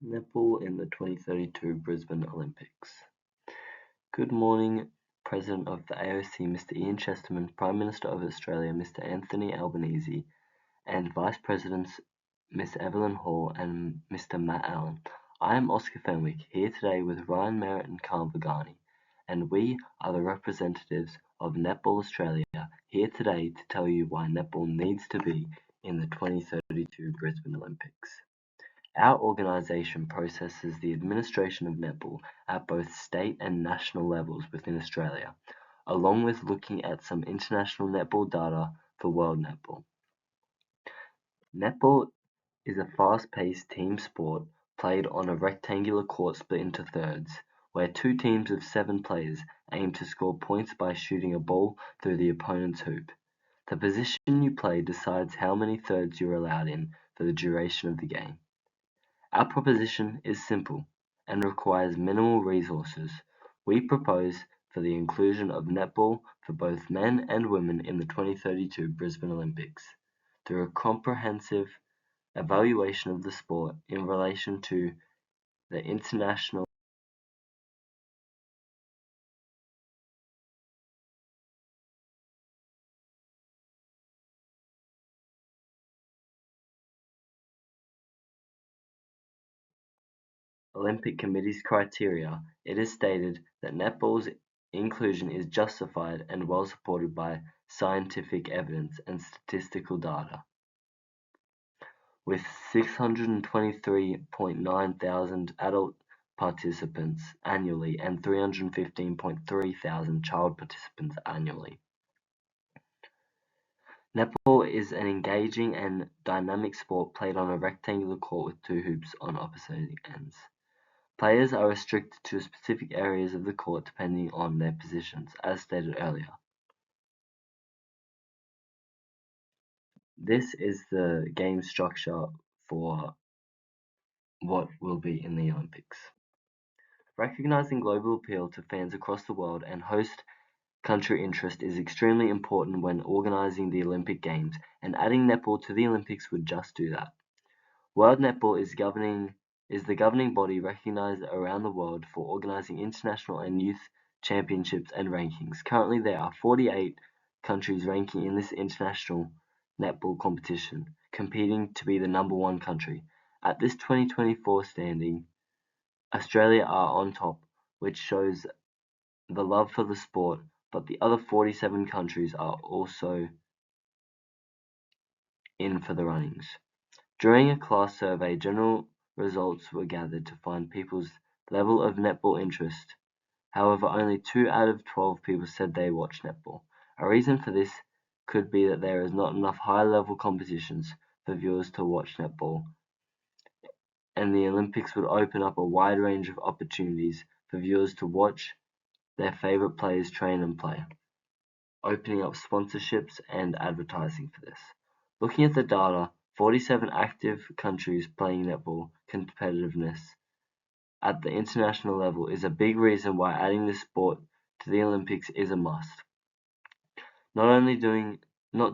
Netball in the 2032 Brisbane Olympics. Good morning, President of the AOC Mr. Ian Chesterman, Prime Minister of Australia Mr. Anthony Albanese, and Vice Presidents Ms. Evelyn Hall and Mr. Matt Allen. I am Oska here today with Ryan Merritt and Khan Vagani, and we are the representatives of Netball Australia here today to tell you why netball needs to be in the 2032 Brisbane Olympics. Our organisation processes the administration of netball at both state and national levels within Australia, along with looking at some international netball data for world netball. Netball is a fast-paced team sport played on a rectangular court split into thirds, where two teams of 7 players aim to score points by shooting a ball through the opponent's hoop. The position you play decides how many thirds you're allowed in for the duration of the game. Our proposition is simple and requires minimal resources. We propose for the inclusion of netball for both men and women in the 2032 Brisbane Olympics through a comprehensive evaluation of the sport in relation to the International Olympic Committee's criteria. It is stated that netball's inclusion is justified and well supported by scientific evidence and statistical data. With 623.9 thousand adult participants annually and 315.3 thousand child participants annually. Netball is an engaging and dynamic sport played on a rectangular court with 2 hoops on opposite ends. Players are restricted to specific areas of the court depending on their positions, as stated earlier. This is the game structure for what will be in the Olympics. Recognizing global appeal to fans across the world and host country interest is extremely important when organizing the Olympic Games, and adding netball to the Olympics would just do that. World Netball is the governing body recognized around the world for organizing international and youth championships and rankings. Currently, there are 48 countries ranking in this international netball competition, competing to be the number 1 country. At this 2024 standing, Australia are on top, which shows the love for the sport, but the other 47 countries are also in for the runnings. During a class survey, general results were gathered to find people's level of netball interest. However, only 2 out of 12 people said they watch netball. A reason for this could be that there is not enough high-level competitions for viewers to watch netball, and the Olympics would open up a wide range of opportunities for viewers to watch their favorite players train and play, opening up sponsorships and advertising for this. Looking at the data, 47 active countries playing netball competitiveness at the international level is a big reason why adding this sport to the Olympics is a must. Not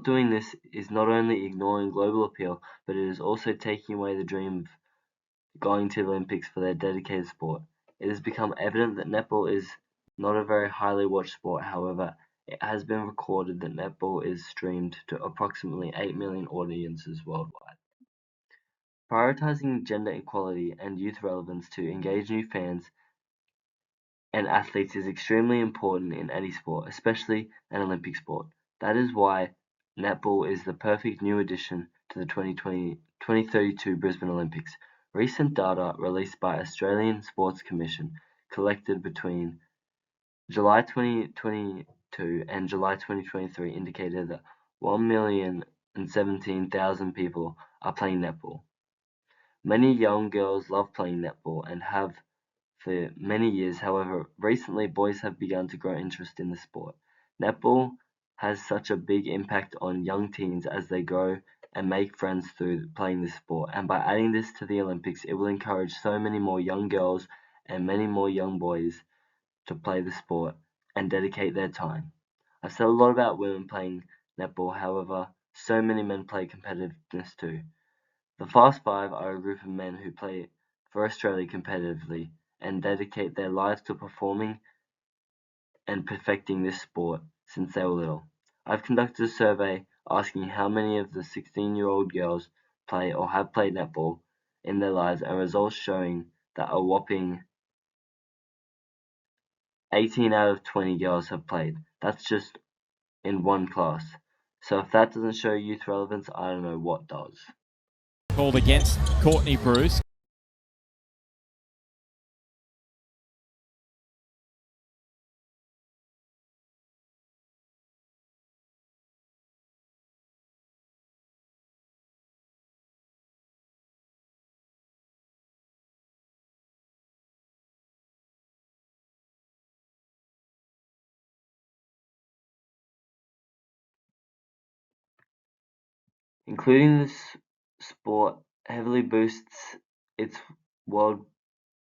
doing this is not only ignoring global appeal, but it is also taking away the dream of going to the Olympics for their dedicated sport. It has become evident that netball is not a very highly watched sport. However, it has been recorded that netball is streamed to approximately 8 million audiences worldwide. Prioritizing gender equality and youth relevance to engage new fans and athletes is extremely important in any sport, especially an Olympic sport. That is why netball is the perfect new addition to the 2032 Brisbane Olympics. Recent data released by Australian Sports Commission collected between July 2022 and July 2023 indicated that 1,017,000 people are playing netball. Many young girls love playing netball and have for many years. However, recently boys have begun to grow interest in the sport. Netball has such a big impact on young teens as they grow and make friends through playing this sport, and by adding this to the Olympics, it will encourage so many more young girls and many more young boys to play the sport and dedicate their time. I've said a lot about women playing netball, however, so many men play competitiveness too. The Fast Five are a group of men who play for Australia competitively and dedicate their lives to performing and perfecting this sport since they were little. I've conducted a survey asking how many of the 16-year-old girls play or have played netball in their lives, and results showing that a whopping 18 out of 20 girls have played. That's just in one class. So if that doesn't show youth relevance, I don't know what does. Called against Courtney Bruce. Including this sport heavily boosts its world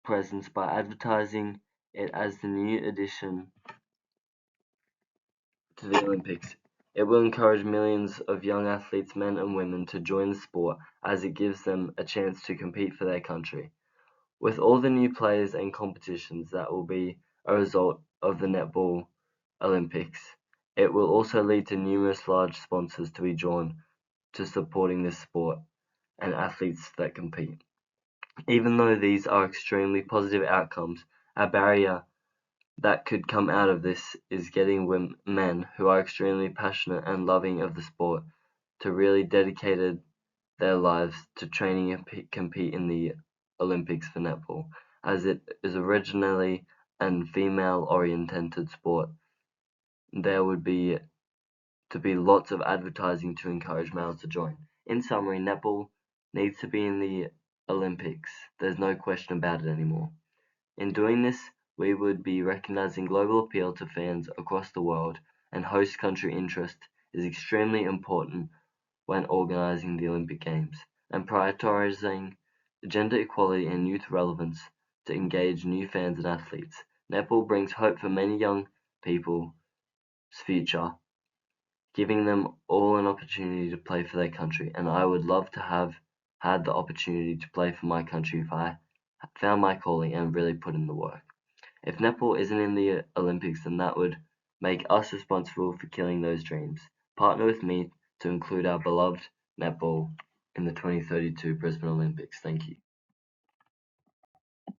presence by advertising it as the new addition to the Olympics. It will encourage millions of young athletes, men and women, to join the sport as it gives them a chance to compete for their country. With all the new players and competitions that will be a result of the Netball Olympics, it will also lead to numerous large sponsors to be drawn to supporting this sport and athletes that compete. Even though these are extremely positive outcomes, a barrier that could come out of this is getting men who are extremely passionate and loving of the sport to really dedicated their lives to training and compete in the Olympics for netball, as it is originally an female-oriented sport. There would be to be lots of advertising to encourage males to join. In summary, netball needs to be in the Olympics. There's no question about it anymore. In doing this, we would be recognizing global appeal to fans across the world, and host country interest is extremely important when organizing the Olympic Games, and prioritizing gender equality and youth relevance to engage new fans and athletes. Netball brings hope for many young people's future, giving them all an opportunity to play for their country, and I would love to have had the opportunity to play for my country if I found my calling and really put in the work. If netball isn't in the Olympics, then that would make us responsible for killing those dreams. Partner with me to include our beloved netball in the 2032 Brisbane Olympics. Thank you.